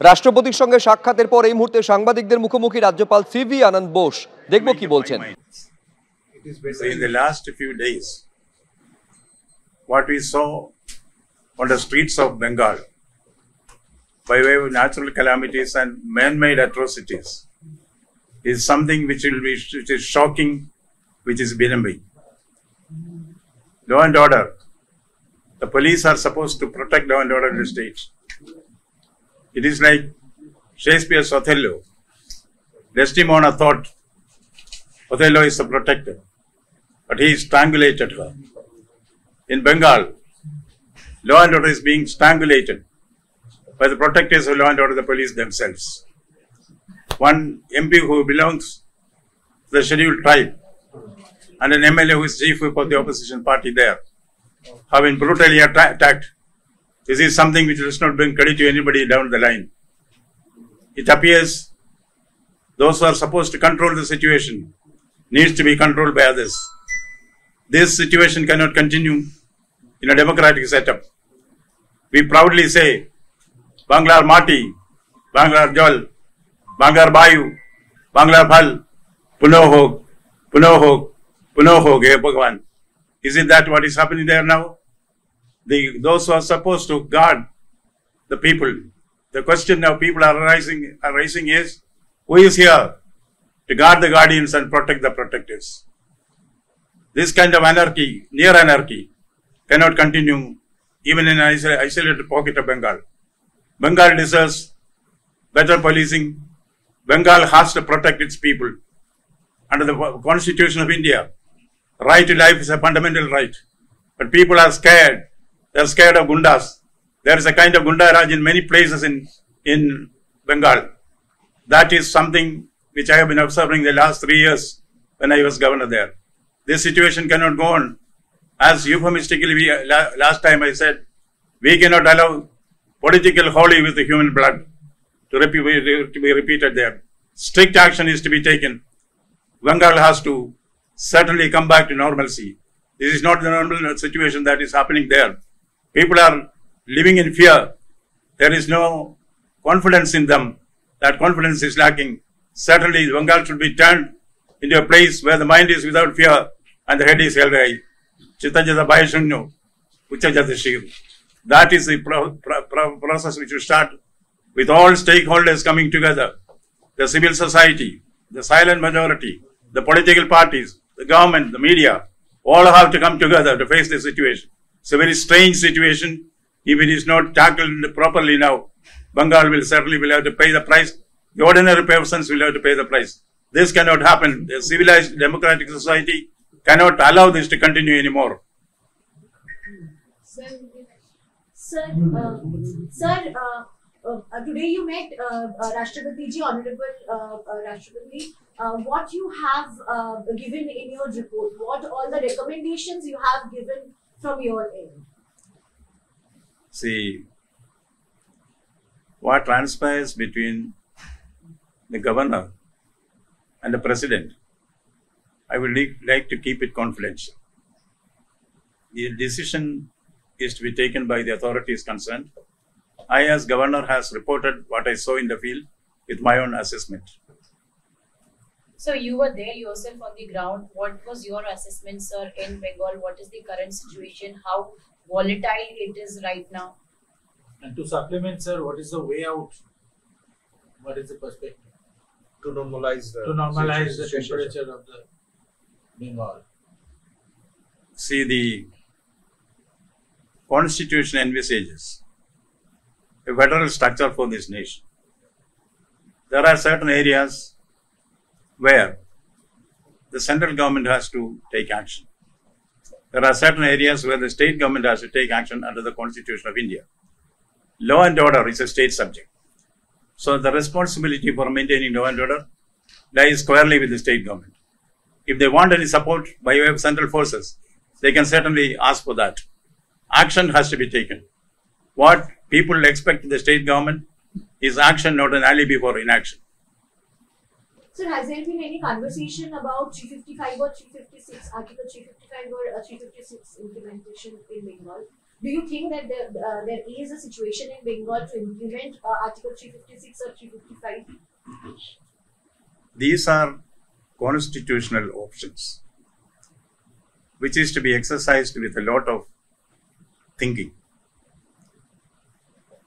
রাষ্ট্রপতির সঙ্গে সাক্ষাতের পর এই মুহূর্তে সাংবাদিকদের মুখোমুখি রাজ্যপাল সিভি আনন্দ বোস। দেখব কি বলছেন। In the last few days, what we saw on the streets of Bengal by way of natural calamities and man-made atrocities is something which is shocking, which is beyond. Law and order. The police are supposed to protect law and order in the state. It is like Shakespeare's Othello. Desdemona thought Othello is the protector, but he strangulated her. In Bengal, law and order is being strangulated by the protectors of law and order, the police themselves. One MP who belongs to the scheduled tribe and an MLA who is chief whip of the opposition party there have been brutally attacked. This is something which does not bring credit to anybody down the line. It appears those who are supposed to control the situation needs to be controlled by others. This situation cannot continue in a democratic setup. We proudly say, Bangla Mati, Bangla Jal, Bangla Bayu, Bangla Phal, Punohog, Punohog, Punohog, hey Bhagwan. Is it that what is happening there now? Those who are supposed to guard the people, the question now people are raising is, who is here to guard the guardians and protect the protectors? This kind of anarchy, near anarchy, cannot continue even in an isolated pocket of Bengal. Bengal deserves better policing. Bengal has to protect its people. Under the Constitution of India, right to life is a fundamental right. But people are scared. They are scared of gundas. There is a kind of gunda raj in many places in Bengal. That is something which I have been observing the last 3 years when I was governor there. This situation cannot go on. As euphemistically, last time I said, we cannot allow political holy with the human blood to be repeated there. Strict action is to be taken. Bengal has to certainly come back to normalcy. This is not the normal situation that is happening there. People are living in fear. There is no confidence in them. That confidence is lacking. Certainly, Bengal should be turned into a place where the mind is without fear and the head is held high. Chitajata Bhayashunyo, Uchajata Shiv. That is the process which will start with all stakeholders coming together. The civil society, the silent majority, the political parties, the government, the media, all have to come together to face this situation. It's a very strange situation. If it is not tackled properly now, Bengal will certainly have to pay the price. The ordinary persons will have to pay the price. This cannot happen. A civilized democratic society cannot allow this to continue anymore. Sir, today you met Rashtrapati ji, Honorable Rashtrapati. What you have given in your report? What all the recommendations you have given from your end? See, what transpires between the governor and the president, I would like to keep it confidential. The decision is to be taken by the authorities concerned. I, as governor, has reported what I saw in the field with my own assessment. So you were there yourself on the ground. What was your assessment, sir, in Bengal? What is the current situation? How volatile it is right now? And to supplement, sir, what is the way out? What is the perspective? To normalize the temperature of the Bengal. See, the Constitution envisages a federal structure for this nation. There are certain areas where the central government has to take action. There are certain areas where the state government has to take action under the Constitution of India. Law and order is a state subject. So the responsibility for maintaining law and order lies squarely with the state government. If they want any support by way of central forces, they can certainly ask for that. Action has to be taken. What people expect in the state government is action, not an alibi for inaction. Sir, has there been any conversation about 355 or 356, Article 355 or 356 implementation in Bengal? Do you think that there is a situation in Bengal to implement Article 356 or 355? These are constitutional options, which is to be exercised with a lot of thinking,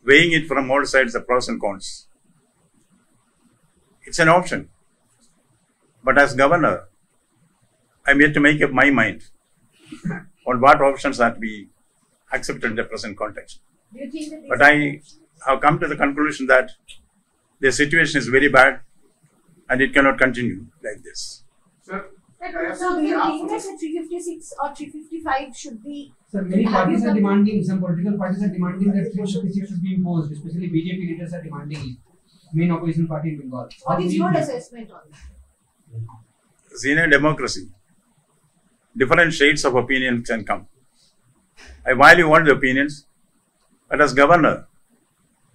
weighing it from all sides, the pros and cons. It's an option. But as governor, I'm yet to make up my mind on what options are to be accepted in the present context. Do you think that But I have come to the conclusion that the situation is very bad and it cannot continue like this. Sir, so do you think that the 356 or 355 should be? Sir, many Have parties you are come- demanding, some political parties are demanding that 356 should be imposed, especially BJP leaders are demanding it. Main opposition party in Bengal. How What do is you your view- assessment on that? In a democracy, different shades of opinion can come. I value all the opinions, but as governor,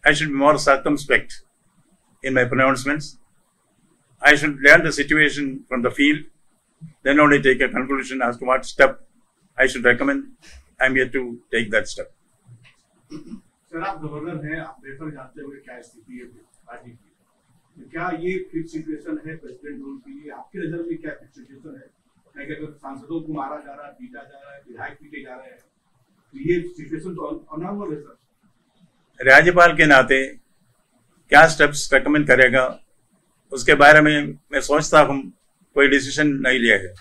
I should be more circumspect in my pronouncements. I should learn the situation from the field, then only take a conclusion as to what step I should recommend. I'm here to take that step. Sir आप governor हैं, आप बेहतर जानते होंगे क्या स्थिति है party की। तो क्या ये फिट सिचुएशन है प्रेसिडेंट रूल के लिए? आपकी नजर में क्या फिट सिचुएशन है? नहीं अगर सांसदों को मारा जा रहा है, पीटा जा रहा है, विधायक पीटे जा रहे हैं, तो ये सिचुएशन तो अनॉर्मल है सर। राज्यपाल के नाते क्या स्टेप्स रेकमेंड करेगा उसके बारे में मैं सोचता हूँ कोई डिसीजन नहीं लिया है.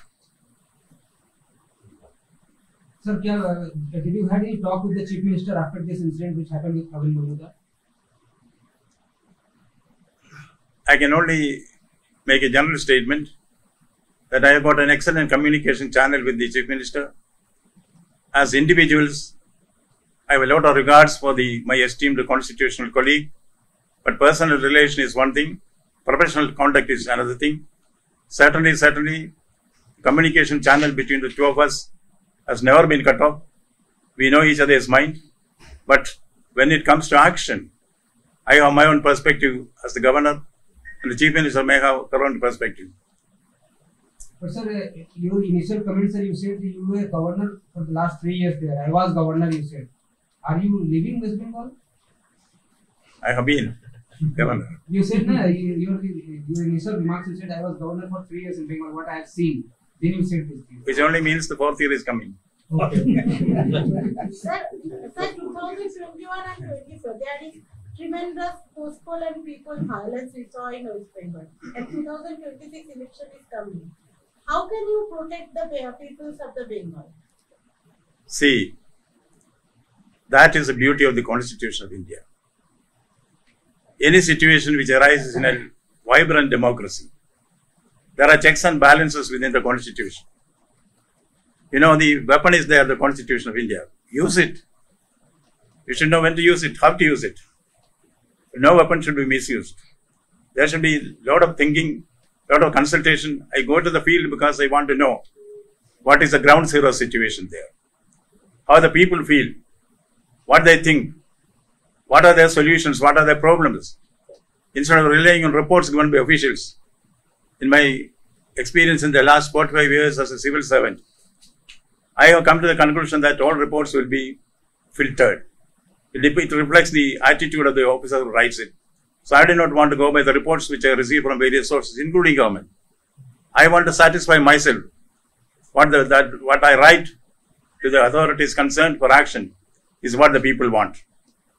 Sir, did you had any talk with the Chief Minister after this incident which happened with Mamata? I can only make a general statement that I have got an excellent communication channel with the Chief Minister. As individuals, I have a lot of regards for my esteemed constitutional colleague, but personal relation is one thing, professional conduct is another thing. Certainly, communication channel between the two of us has never been cut off. We know each other's mind, but when it comes to action, I have my own perspective as the governor, and the Chief Minister may have their own perspective. But sir, your initial comments, sir, you said you were governor for the last 3 years there. I was governor, you said. Are you leaving West Bengal? I have been governor. You said, no, your initial remarks, you said I was governor for 3 years in Bengal, what I have seen. Then you said this thing. Which only means the fourth year is coming. Okay. Sir, 2021 and 24, there is tremendous post-poll and people violence we saw in West Bengal. And 2026 election is coming. How can you protect the peoples of the Bengal? See, that is the beauty of the Constitution of India. Any situation which arises in a vibrant democracy, there are checks and balances within the Constitution. You know, the weapon is there, the Constitution of India. Use it. You should know when to use it, how to use it. No weapon should be misused. There should be a lot of thinking, a lot of consultation. I go to the field because I want to know what is the ground zero situation there, how the people feel, what they think, what are their solutions, what are their problems, instead of relying on reports given by officials. In my experience in the last 45 years as a civil servant, I have come to the conclusion that all reports will be filtered. It reflects the attitude of the officer who writes it. So I do not want to go by the reports which I receive from various sources, including government. I want to satisfy myself what I write to the authorities concerned for action is what the people want.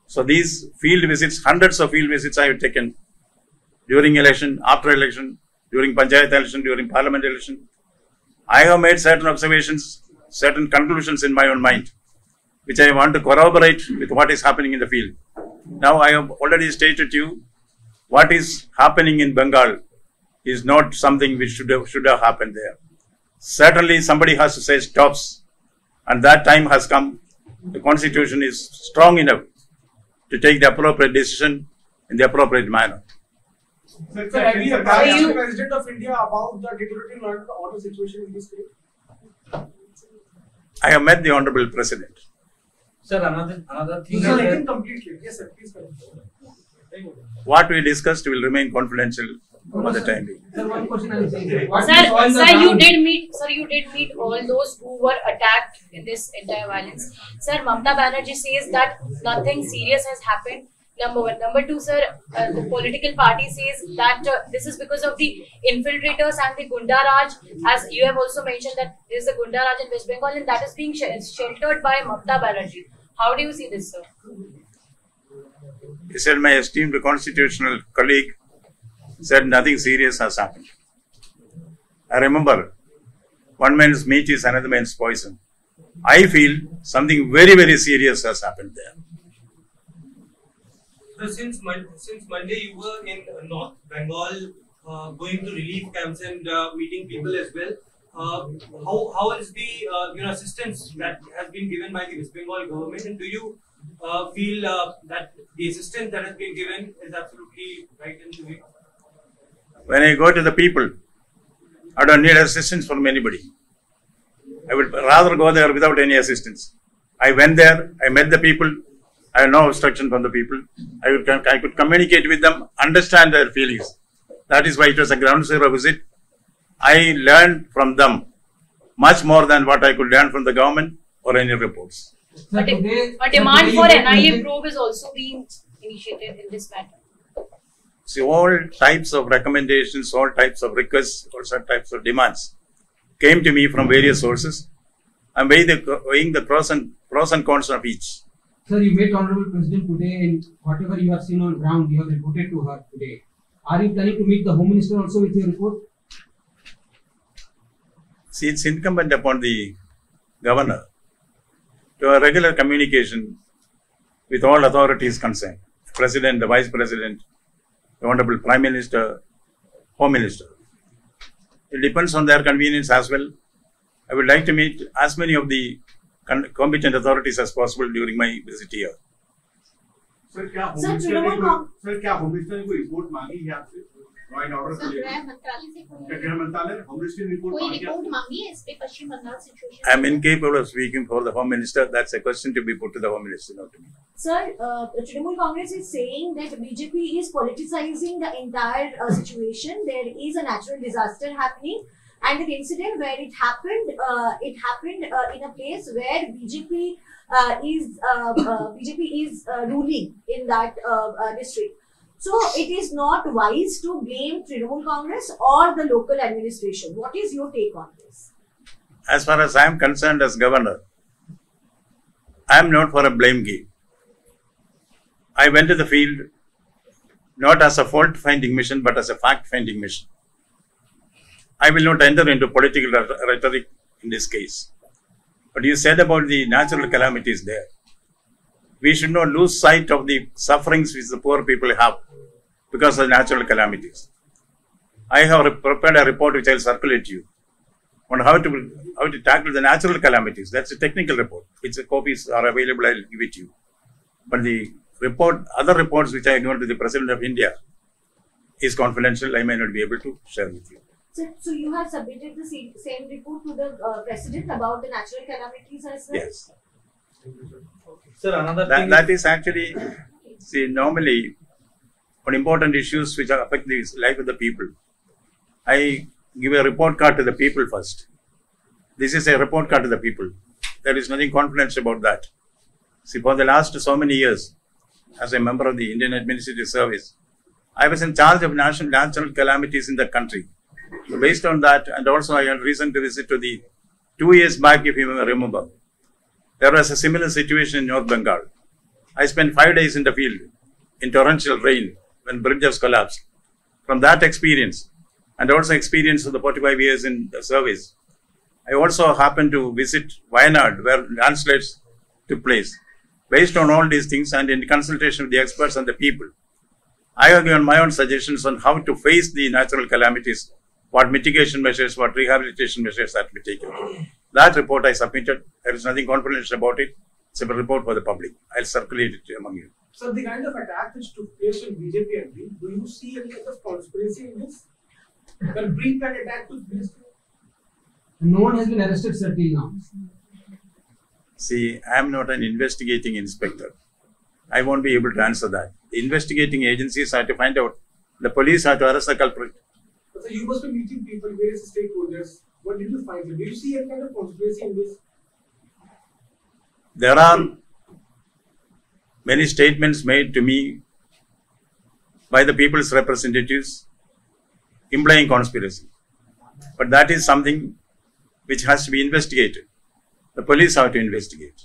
So these field visits, hundreds of field visits I have taken during election, after election, during Panchayat election, during Parliament election. I have made certain observations, certain conclusions in my own mind, which I want to corroborate with what is happening in the field. Now I have already stated to you, what is happening in Bengal is not something which should have happened there. Certainly somebody has to say stops, and that time has come. The Constitution is strong enough to take the appropriate decision in the appropriate manner. Sir, have you advised the President of India about the deteriorating order situation in this state? I have met the Honorable President. Sir, another thing. Sir, completely. Yes, sir. Please continue. What we discussed will remain confidential for the time being. Sir, one question I will say. What Sir, is on the sir, you ground? did meet all those who were attacked in this entire violence. Sir, Mamata Banerjee says that nothing serious has happened. Number one. Number two, sir, the political party says that this is because of the infiltrators and the Gunda Raj. As you have also mentioned that there is a Gunda Raj in West Bengal and that is being sheltered by Mamata Banerjee. How do you see this, sir? He said, my esteemed constitutional colleague said nothing serious has happened. I remember, one man's meat is another man's poison. I feel something very, very serious has happened there. So since Monday you were in North Bengal, going to relief camps and meeting people as well. How is the assistance that has been given by the West Bengal government, and do you feel that the assistance that has been given is absolutely right in the way? When I go to the people, I don't need assistance from anybody. I would rather go there without any assistance. I went there, I met the people, I have no obstruction from the people. I could communicate with them, understand their feelings. That is why it was a ground zero visit. I learned from them much more than what I could learn from the government or any reports. Sir, today- A demand today for you met NIA with- probe is also being initiated in this matter. See, all types of recommendations, all types of requests, all types of demands came to me from various sources. I'm weighing the pros and cons of each. Sir, you met Honorable President today, and whatever you have seen on ground, you have reported to her today. Are you planning to meet the Home Minister also with your report? See, it's incumbent upon the governor to have regular communication with all authorities concerned, President, the Vice President, the Honorable Prime Minister, Home Minister. It depends on their convenience as well. I would like to meet as many of the competent authorities as possible during my visit here. Sir क्या home sir, minister ने तृणमूल कोई sir क्या home minister ने कोई report मांगी है आपसे law and order को लेकर गृह मंत्रालय से क्या गृह मंत्रालय ने होम मिनिस्टर ने रिपोर्ट कोई मांगी है रिपोर्ट मांगी है इस पे Paschim Bangal situation? I am incapable of speaking for the Home Minister. That's a question to be put to the Home Minister, not to me. Sir, Trinamool Congress is saying that BJP is politicizing the entire situation. There is a natural disaster happening, and the incident where it happened in a place where BJP is ruling in that district. So it is not wise to blame Trinamool Congress or the local administration. What is your take on this? As far as I am concerned as governor, I am not for a blame game. I went to the field not as a fault-finding mission, but as a fact-finding mission. I will not enter into political rhetoric in this case. But you said about the natural calamities there. We should not lose sight of the sufferings which the poor people have because of natural calamities. I have prepared a report which I will circulate to you on how to tackle the natural calamities. That's a technical report. Its copies are available. I will give it to you. But the report, other reports which I given to the President of India is confidential. I may not be able to share with you. So you have submitted the same report to the President about the natural calamities as well? Yes. Sir, another thing That is actually, see, normally on important issues which affect the life of the people, I give a report card to the people first. This is a report card to the people. There is nothing confidential about that. See, for the last so many years, as a member of the Indian Administrative Service, I was in charge of natural calamities in the country. So based on that, and also I had reason to visit to the 2 years back, if you remember, there was a similar situation in North Bengal. I spent 5 days in the field in torrential rain when bridges collapsed. From that experience, and also experience of the 45 years in the service, I also happened to visit Wayanad, where landslides took place. Based on all these things and in consultation with the experts and the people, I have given my own suggestions on how to face the natural calamities, what mitigation measures, what rehabilitation measures that we taken. That report I submitted. There is nothing confidential about it. It's a report for the public. I'll circulate it among you. So the kind of attack which took place in BJP MP, do you see any kind of conspiracy in this? When brief that attack took place? No one has been arrested, sir, till now. See, I am not an investigating inspector. I won't be able to answer that. The investigating agencies have to find out. The police have to arrest the culprit. So you must be meeting people, various stakeholders. What did you find? Do you see any kind of conspiracy in this? There are many statements made to me by the people's representatives implying conspiracy. But that is something which has to be investigated. The police have to investigate.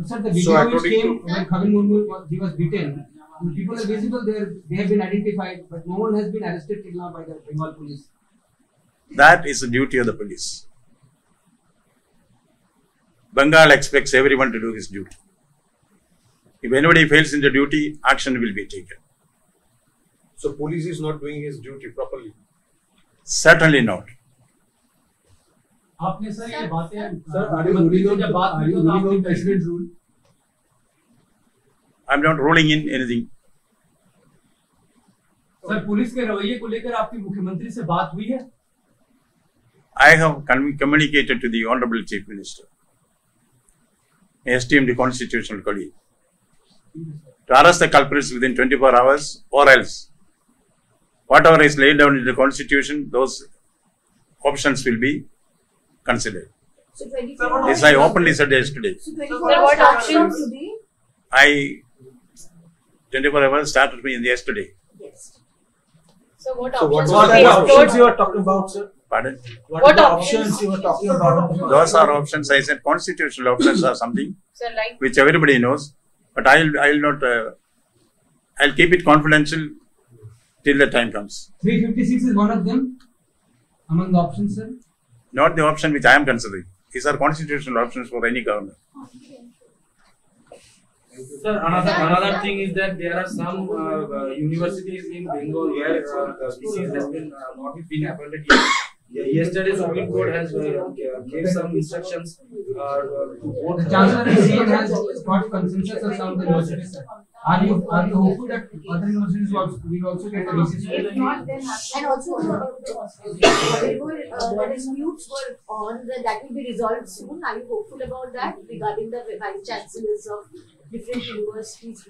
Sir, the video which came when Khavin Murmu was beaten, the people are visible there, they have been identified, but no one has been arrested till now by the Bengal police. That is the duty of the police. Bengal expects everyone to do his duty. If anybody fails in the duty, action will be taken. So police is not doing his duty properly? Certainly not. आपने sir ये बातें Sir, are you ruling on president's rule? I'm not ruling in anything. Sir police के रवैये को लेकर आपकी मुख्यमंत्री से बात हुई है? I have communicated to the Honorable Chief Minister, esteemed constitutional colleague, to arrest the culprits within 24 hours or else whatever is laid down in the constitution, those options will be considered. So 24 This I openly said yesterday. So 24 Sir, what hours options? today? 24 hours started me in yesterday. Yes. So what So what options are were the being options explored? you are talking about, sir? Pardon? What What are the options? options you are talking about? Those are options. I said constitutional options are something Sir, like which everybody knows, but I'll not. I'll keep it confidential till the time comes. 356 is one of them among the options, sir. Not the option which I am considering. These are constitutional options for any government. Sir, another thing is that there are some universities in Bengal where VCs has been not been appointed yet. Yesterday, Supreme Court has gave some instructions. The Chancellor and CM has got consensus of some of the universities, sir. Are you hopeful that other universities will also get a VC? If not, then and also the disputes were on that will be resolved soon. Are you hopeful about that regarding the vice chancellors of different universities?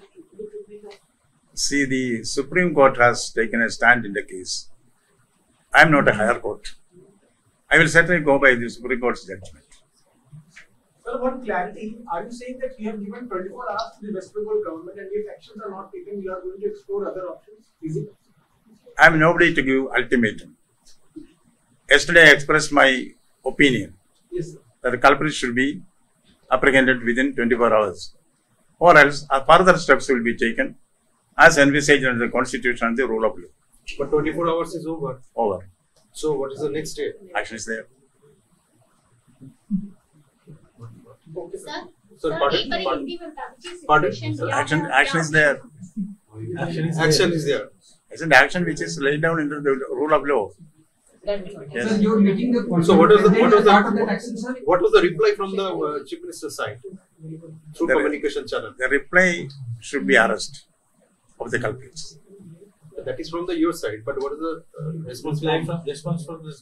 See, the Supreme Court has taken a stand in the case. I am not a higher court. I will certainly go by the Supreme Court's judgment. Sir, one clarity. Are you saying that you have given 24 hours to the West Bengal government and if actions are not taken, you are going to explore other options? Is it? I am nobody to give ultimatum. Yesterday I expressed my opinion Yes, sir. that the culprit should be apprehended within 24 hours. Or else further steps will be taken as envisaged under the Constitution and the rule of law. But 24 hours is over. Over. So what is the next step? Action is there. Sir, Sir, pardon? एक बार हिंदी में बता दीजिए Pardon? situation Sir, क्या Action है, is क्या there. Action is there. It's an action which is laid down under the rule of law. Yes. Sir, you are meeting the So what was the part of that action, sir? what was the reply from the Chief Minister's side through The- communication channel? The reply should be arrest of the culprits. That is from your side, but what is the response from the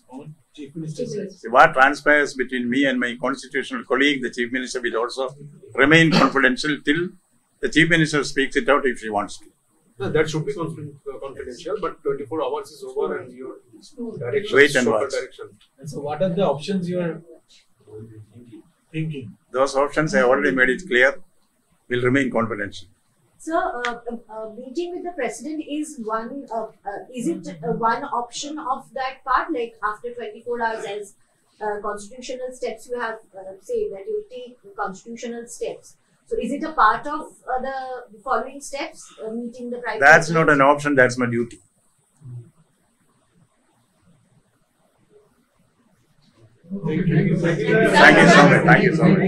Chief Minister says. See, what transpires between me and my constitutional colleague, the Chief Minister, will also remain confidential till the Chief Minister speaks it out if she wants to. No, that should be confidential, but 24 hours is over and your direction Wait and watch. direction. And so, what are the options you are thinking? Those options, I already made it clear, will remain confidential. Sir, meeting with the president is one. Is it one option of that part? Like after 24 hours, as constitutional steps, you have said that you take constitutional steps. So, is it a part of the following steps? Meeting the prime. That's not an option, that's my duty. Thank you. Thank you so much. Thank you so much.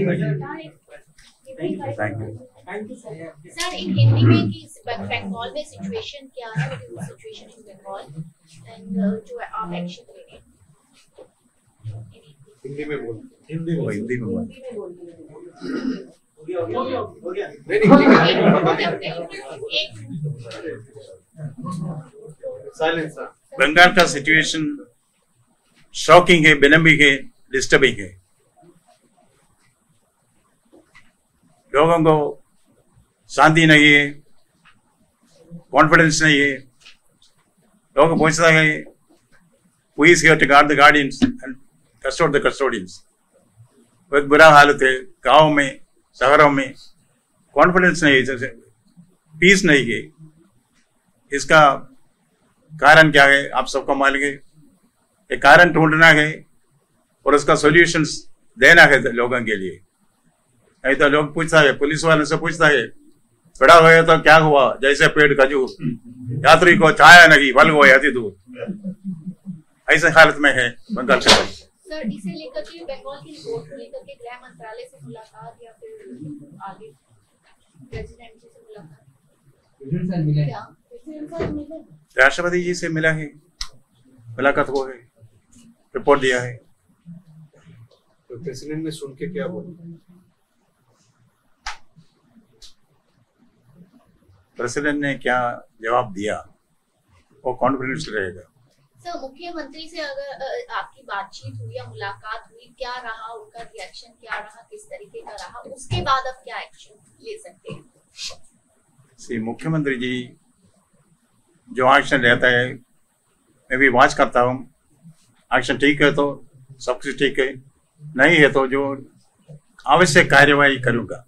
Thank you. Thank you, sir. Sir, in Hindi में कि बंगाल में situation क्या है, what is the situation in Bengal and जो आप action ले रहे हैं हिंदी में बोल हिंदी में हिंदी में बोल। हिंदी में बोल दीजिए। नहीं ठीक है साइलेंस सर बंगाल का सिचुएशन शॉकिंग है, बेनमी है, डिस्टर्बिंग है। लोगों को शांति नहीं है, कॉन्फिडेंस नहीं है, लोग पूछता है who is here to guard the guardians and custody the custodians. बहुत बुरा हालत है गाँव में, शहरों में कॉन्फिडेंस नहीं है, पीस नहीं है। इसका कारण क्या है आप सबको मालूम है। एक कारण ढूंढना है और उसका सॉल्यूशंस देना है लोगों के लिए। नहीं तो लोग पूछता है, पुलिस वालों से पूछता है बड़ा हुआ तो क्या हुआ, जैसे पेड़ खजूर, यात्री को छाया नहीं फल हुआ अति दूर। ऐसे हालत में है बंगाल का। सर इसे लेकर के बंगाल की रिपोर्ट को लेकर के गृह मंत्रालय से मुलाकात या फिर आगे प्रेसिडेंट जी से मुलाकात क्या राष्ट्रपति जी से मिला है, मुलाकात हो है, रिपोर्ट दिया है। तो प्रेसिडेंट ने सुन के क्या बोला? प्रेसिडेंट ने क्या जवाब दिया वो कॉन्फिडेंस रहेगा। सर मुख्यमंत्री से अगर आपकी बातचीत हुई या मुलाकात हुई, क्या रहा उनका रिएक्शन, क्या रहा, किस तरीके का रहा, उसके बाद अब क्या एक्शन ले सकते हैं? मुख्यमंत्री जी जो एक्शन लेता है मैं भी वॉच करता हूँ। एक्शन ठीक है तो सब कुछ ठीक है, नहीं है तो जो आवश्यक कार्यवाही करूँगा।